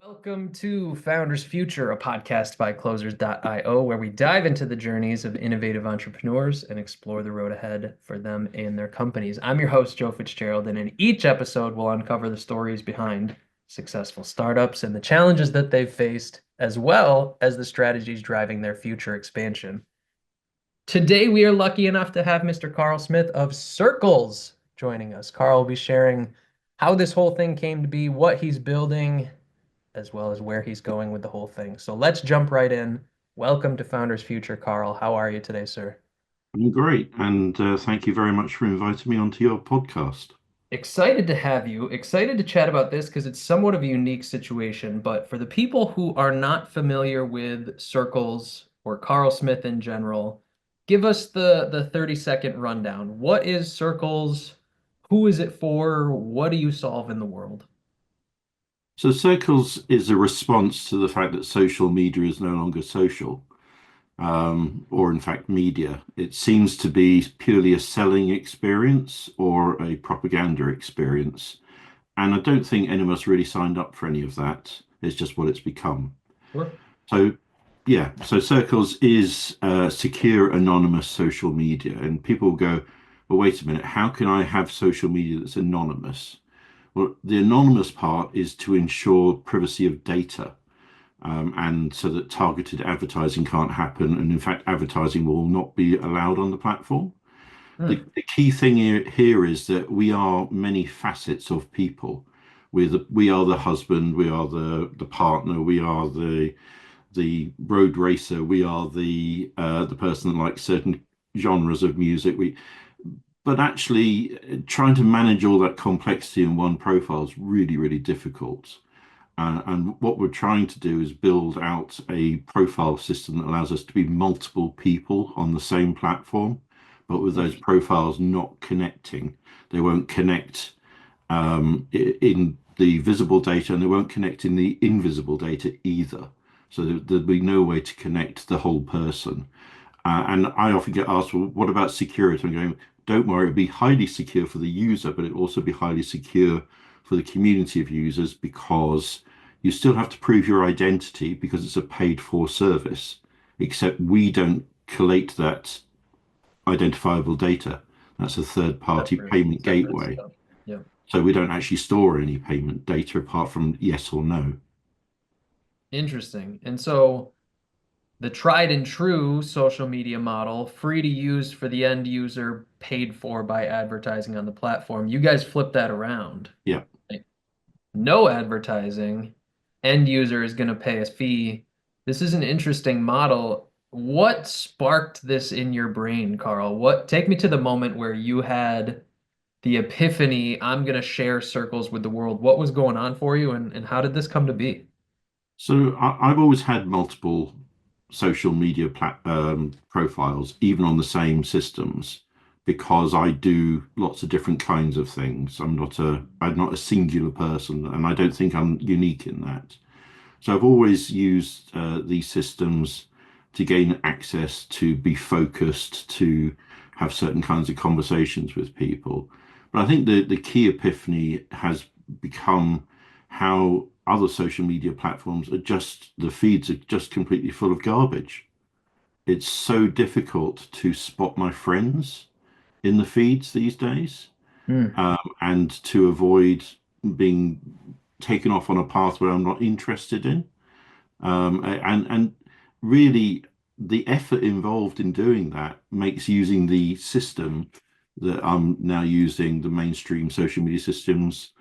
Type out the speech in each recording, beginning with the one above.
Welcome to Founders Future, a podcast by Closers.io, where we dive into the journeys of innovative entrepreneurs and explore the road ahead for them and their companies. I'm your host, Joe Fitzgerald, and in each episode, we'll uncover the stories behind successful startups and the challenges that they've faced, as well as the strategies driving their future expansion. Today, we are lucky enough to have Mr. Karl Smith of Circles joining us. Karl will be sharing how this whole thing came to be, what he's building, as well as where he's going with the whole thing. So let's jump right in. Welcome to Founders Future, Karl. How are you today, sir? I'm great, and thank you very much for inviting me onto your podcast. Excited to have you. Excited to chat about this because it's somewhat of a unique situation. But for the people who are not familiar with Circles or Karl Smith in general, give us the 30-second rundown. What is Circles? Who is it for? What do you solve in the world? So, Circles is a response to the fact that social media is no longer social, or in fact, media. It seems to be purely a selling experience or a propaganda experience. And I don't think any of us really signed up for any of that. It's just what it's become. Sure. So, yeah, so Circles is secure, anonymous social media. And people go, well, wait a minute, how can I have social media that's anonymous? Well, the anonymous part is to ensure privacy of data, and so that targeted advertising can't happen. And in fact, advertising will not be allowed on the platform. Hmm. The key thing here is that we are many facets of people. We are the husband, we are the partner, we are the road racer, we are the person that likes certain genres of music. But actually, trying to manage all that complexity in one profile is really, really difficult. And what we're trying to do is build out a profile system that allows us to be multiple people on the same platform, but with those Interesting. profiles not connecting. They won't connect in the visible data, and they won't connect in the invisible data either. So there'll be no way to connect the whole person. And I often get asked, well, what about security? I'm going, don't worry, it'll be highly secure for the user, but it'll also be highly secure for the community of users because you still have to prove your identity because it's a paid for service, except we don't collate that identifiable data. That's a third party payment Separate gateway. stuff. Yeah. So we don't actually store any payment data apart from yes or no. Interesting. And so the tried and true social media model, free to use for the end user, paid for by advertising on the platform. You guys flip that around. Yeah. Like, no advertising, end user is going to pay a fee. This is an interesting model. What sparked this in your brain, Karl? Take me to the moment where you had the epiphany, I'm going to share Circles with the world. What was going on for you and how did this come to be? So I've always had multiple social media profiles, even on the same systems, because I do lots of different kinds of things. I'm not a singular person, and I don't think I'm unique in that. So I've always used these systems to gain access, to be focused, to have certain kinds of conversations with people. But I think the key epiphany has become how other social media platforms are just, the feeds are just completely full of garbage. It's so difficult to spot my friends in the feeds these days, Hmm. and to avoid being taken off on a path where I'm not interested in. And really, the effort involved in doing that makes using the system that I'm now using, the mainstream social media systems,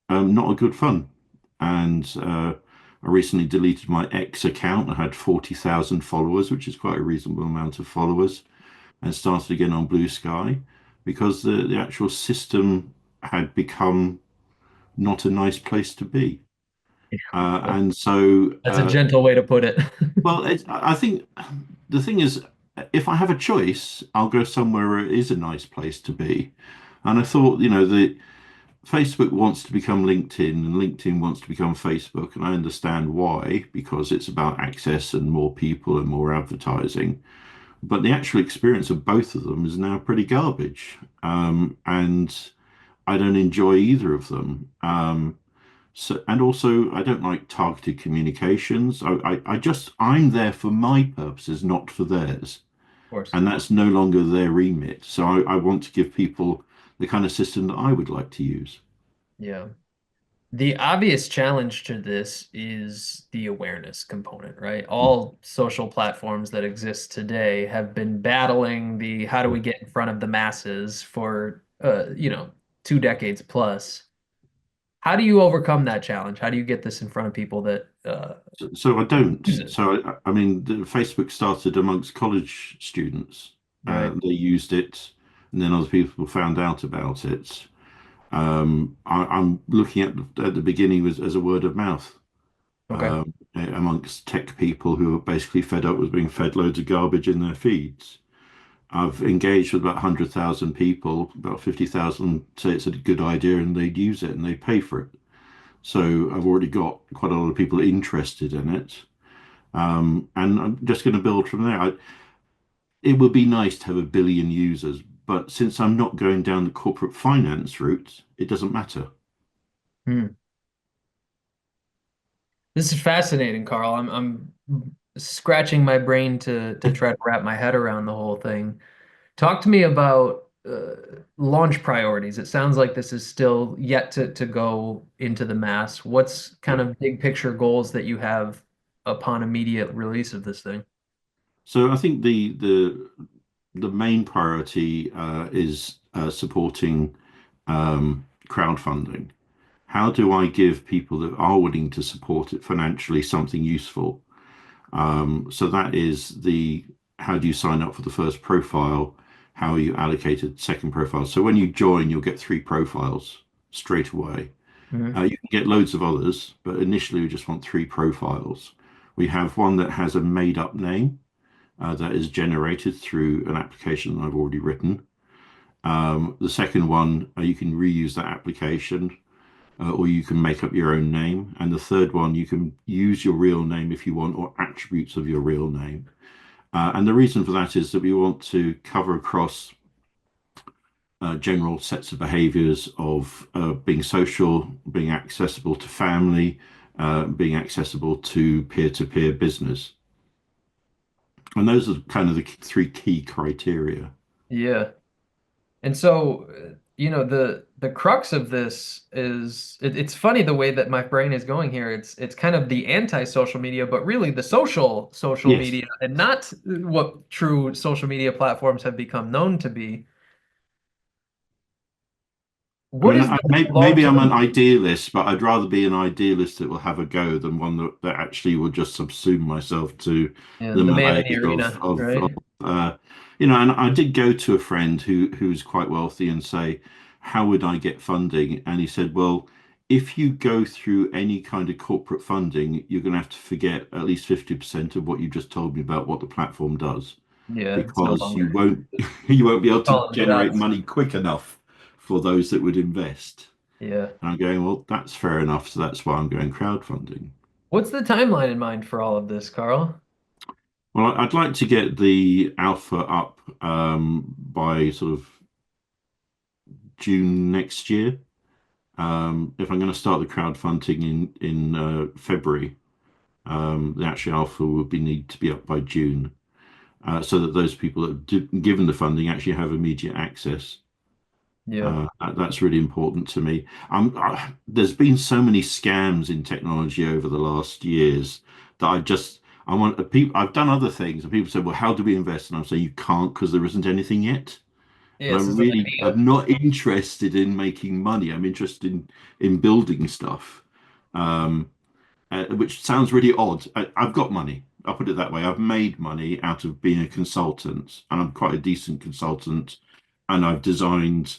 not a good fun. And I recently deleted my X account. I had 40,000 followers, which is quite a reasonable amount of followers, and started again on Blue Sky because the actual system had become not a nice place to be. And so That's a gentle way to put it. Well, I think the thing is, if I have a choice, I'll go somewhere where it is a nice place to be. And I thought, the Facebook wants to become LinkedIn and LinkedIn wants to become Facebook, and I understand why, because it's about access and more people and more advertising. But the actual experience of both of them is now pretty garbage. And I don't enjoy either of them. So, and also, I don't like targeted communications. I'm there for my purposes, not for theirs. Of course. And that's no longer their remit. So I want to give people the kind of system that I would like to use. Yeah. The obvious challenge to this is the awareness component, right? All social platforms that exist today have been battling the how do we get in front of the masses for 2 decades plus. How do you overcome that challenge? How do you get this in front of people that So I don't. use it? So I mean, Facebook started amongst college students. Right. They used it, and then other people found out about it. I'm looking at the beginning as a word of mouth Okay. amongst tech people who are basically fed up with being fed loads of garbage in their feeds. I've engaged with about 100,000 people, about 50,000 say it's a good idea and they'd use it and they'd pay for it. So I've already got quite a lot of people interested in it. And I'm just going to build from there. It would be nice to have a billion users, but since I'm not going down the corporate finance route, it doesn't matter. Hmm. This is fascinating, Carl. I'm scratching my brain to try to wrap my head around the whole thing. Talk to me about launch priorities. It sounds like this is still yet to go into the mass. What's kind Yeah. of big picture goals that you have upon immediate release of this thing? So I think the main priority is supporting crowdfunding. How do I give people that are willing to support it financially something useful? So that is the how do you sign up for the first profile? How are you allocated second profile? So when you join, you'll get three profiles straight away. Mhm. You can get loads of others, but initially we just want three profiles. We have one that has a made up name that is generated through an application that I've already written. The second one, you can reuse that application or you can make up your own name. And the third one, you can use your real name if you want, or attributes of your real name. And the reason for that is that we want to cover across general sets of behaviors of being social, being accessible to family, being accessible to peer-to-peer business. And those are kind of the three key criteria. Yeah. And so, the crux of this is it's funny the way that my brain is going here. It's kind of the anti-social media, but really the social Yes. media and not what true social media platforms have become known to be. I What mean, is the maybe I'm an long-term? idealist, but I'd rather be an idealist that will have a go than one that actually will just subsume myself to Yeah, the the man in malaise the arena, of right? uh, and I did go to a friend who's quite wealthy and say, how would I get funding? And he said, well, if you go through any kind of corporate funding, you're going to have to forget at least 50% of what you just told me about what the platform does Yeah, it's no because you longer won't you won't be able to calling the generate shots. money quick enough for those that would invest. Yeah. And I'm going, well, that's fair enough. So that's why I'm going crowdfunding. What's the timeline in mind for all of this, Carl? Well, I'd like to get the alpha up by sort of June next year. If I'm going to start the crowdfunding in February, the actual alpha would be need to be up by June, so that those people that given the funding actually have immediate access. Yeah. That's really important to me. There's been so many scams in technology over the last years that I want people. I've done other things, and people say, "Well, how do we invest?" And I'm saying you can't because there isn't anything yet. Yeah, And this is an I'm idea. not interested in making money. I'm interested in building stuff. Um, which sounds really odd. I've got money. I'll put it that way. I've made money out of being a consultant, and I'm quite a decent consultant. And I've designed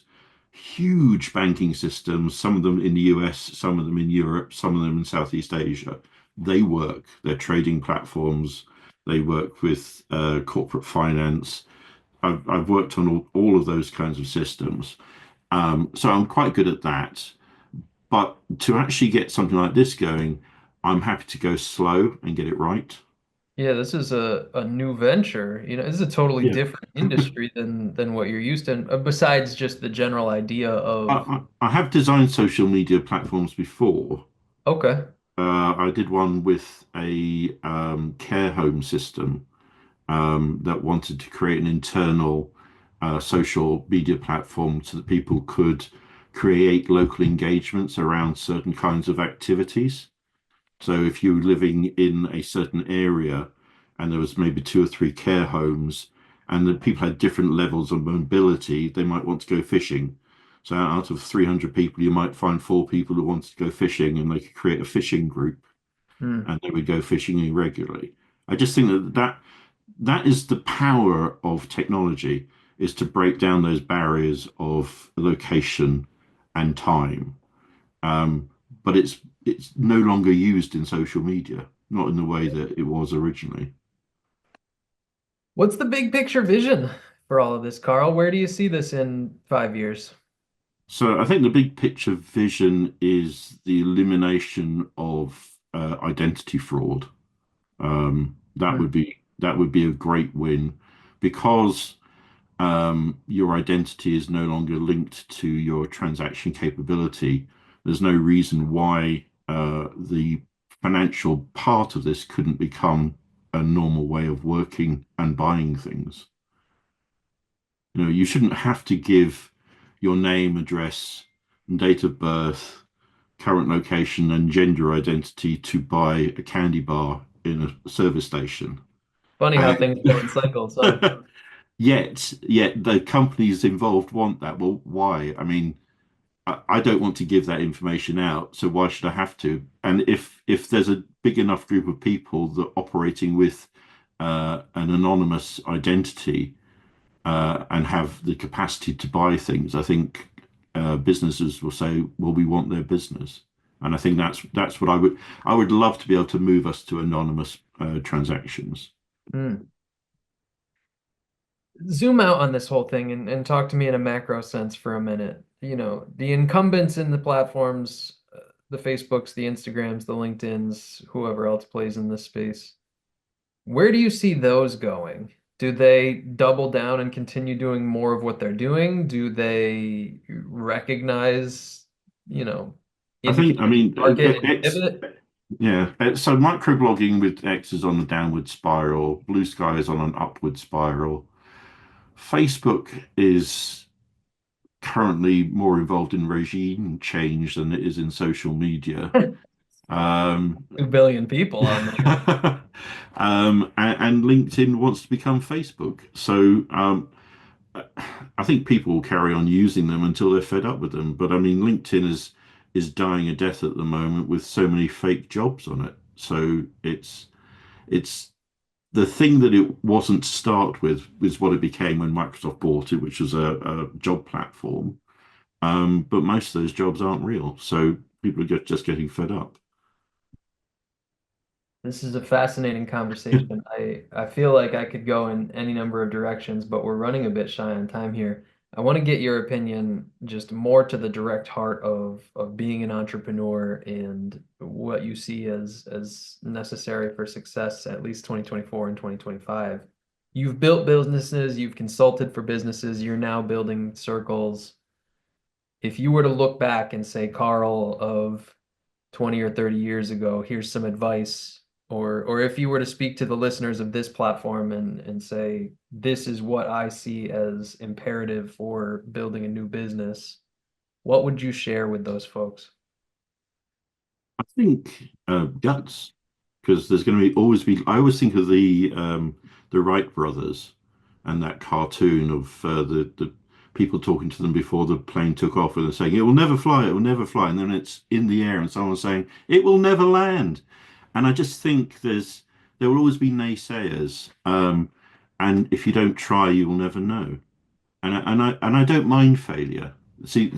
huge banking systems, some of them in the US, some of them in Europe, some of them in Southeast Asia. They work. They're trading platforms. They work with corporate finance. I've worked on all of those kinds of systems. So I'm quite good at that. But to actually get something like this going, I'm happy to go slow and get it right. Yeah, this is a new venture. This is a totally Yeah. different industry than what you're used to, besides just the general idea of I have designed social media platforms before, Okay. I did one with a care home system that wanted to create an internal social media platform so that people could create local engagements around certain kinds of activities. So if you were living in a certain area and there was maybe two or three care homes and the people had different levels of mobility, they might want to go fishing. So out of 300 people, you might find four people who wanted to go fishing and they could create a fishing group Hmm. and they would go fishing irregularly. I just think that is the power of technology, is to break down those barriers of location and time. Um, but it's no longer used in social media, not in the way that it was originally. What's the big picture vision for all of this, Carl? Where do you see this in 5 years? So I think the big picture vision is the elimination of identity fraud. Hmm. That would be a great win because your identity is no longer linked to your transaction capability. There's no reason why the financial part of this couldn't become a normal way of working and buying things. You know, you shouldn't have to give your name, address, and date of birth, current location, and gender identity to buy a candy bar in a service station. Funny how And things go in cycles, huh? yet the companies involved want that. Well, why? I mean, I don't want to give that information out, so why should I have to? And if there's a big enough group of people that operating with an anonymous identity and have the capacity to buy things, I think businesses will say, "Well, we want their business." And I think that's what I would love to be able to move us to anonymous transactions. Hmm. Zoom out on this whole thing and talk to me in a macro sense for a minute. The incumbents in the platforms, the Facebooks, the Instagrams, the LinkedIns, whoever else plays in this space. Where do you see those going? Do they double down and continue doing more of what they're doing? Do they recognize, you know, I indicators mean, of market and X, pivot? yeah. So microblogging with X is on a downward spiral. Blue Sky is on an upward spiral. Facebook is currently more involved in regime change than it is in social media. 2 billion people on there. And LinkedIn wants to become Facebook. So I think people will carry on using them until they're fed up with them. But I mean, LinkedIn is dying a death at the moment with so many fake jobs on it. So it's the thing that it wasn't to start with is what it became when Microsoft bought it, which was a job platform. But most of those jobs aren't real, so people are just getting fed up. This is a fascinating conversation. I feel like I could go in any number of directions, but we're running a bit shy on time here. I want to get your opinion just more to the direct heart of being an entrepreneur and what you see as necessary for success, at least 2024 and 2025. You've built businesses, you've consulted for businesses, you're now building circles. If you were to look back and say, Carl of 20 or 30 years ago, here's some advice, or if you were to speak to the listeners of this platform and say, this is what I see as imperative for building a new business, what would you share with those folks? I think guts, because there's going to be always be. I always think of the Wright brothers and that cartoon of the people talking to them before the plane took off, and they're saying it will never fly, it will never fly, and then it's in the air, and someone's saying it will never land. And I just think there will always be naysayers, and if you don't try, you will never know. And I don't mind failure. See,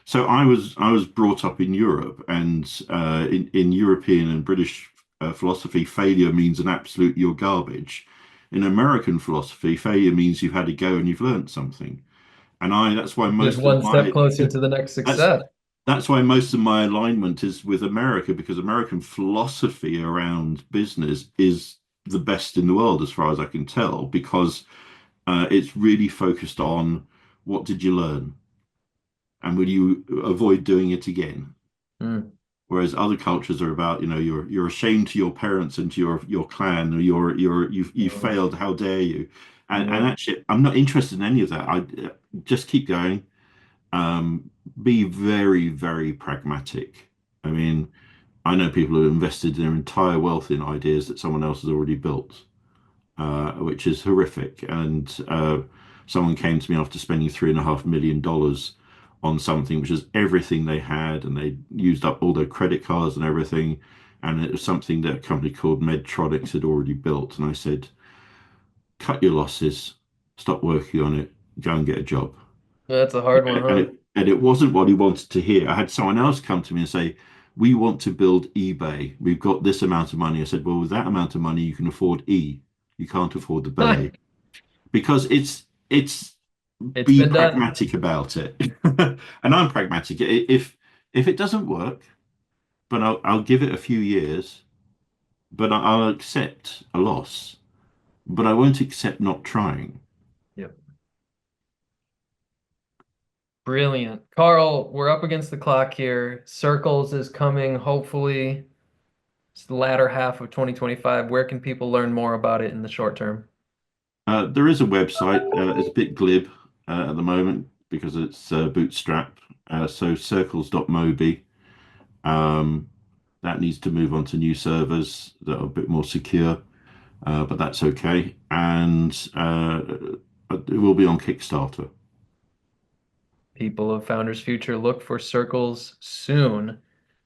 so I was brought up in Europe, and in European and British philosophy, failure means an absolute you're garbage. In American philosophy, failure means you've had a go and you've learned something. And I that's why Just most of one step my closer to the next that's success. that's why most of my alignment is with America because American philosophy around business is the best in the world as far as I can tell because it's really focused on what did you learn and will you avoid doing it again? Hmm. Whereas other cultures are about, you're ashamed to your parents and to your clan, or you Yeah. failed. How dare you? And Yeah. actually, I'm not interested in any of that. I just keep going. Be very, very pragmatic. I mean, I know people who have invested their entire wealth in ideas that someone else has already built, which is horrific. And someone came to me after spending $3.5 million on something which is everything they had, and they used up all their credit cards and everything. And it was something that a company called Medtronics had already built. And I said, cut your losses, stop working on it, go and get a job. That's a hard one, And huh? it wasn't what he wanted to hear. I had someone else come to me and say, we want to build eBay. We've got this amount of money. I said, well, with that amount of money, you can afford E. You can't afford the bay, because it's It's be been done. pragmatic about it. And I'm pragmatic. If it doesn't work, but I'll give it a few years, but I'll accept a loss, but I won't accept not trying. Yep. Brilliant. Carl, we're up against the clock here. Circles is coming, hopefully. It's the latter half of 2025. Where can people learn more about it in the short term? There is a website. It's a bit glib at the moment because it's bootstrap. So circles.mobi. Um, that needs to move on to new servers that are a bit more secure, but that's okay. And it will be on Kickstarter. People of Founders Future, look for circles soon.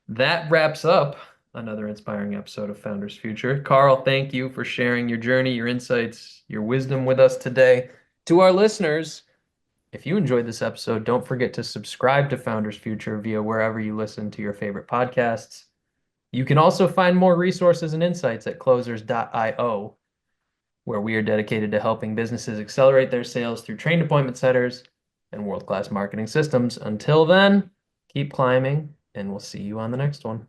That wraps up another inspiring episode of Founders Future. Carl, thank you for sharing your journey, your insights, your wisdom with us today. To our listeners, if you enjoyed this episode, don't forget to subscribe to Founders Future via wherever you listen to your favorite podcasts. You can also find more resources and insights at closers.io, where we are dedicated to helping businesses accelerate their sales through trained appointment setters and world-class marketing systems. Until then, keep climbing, and we'll see you on the next one.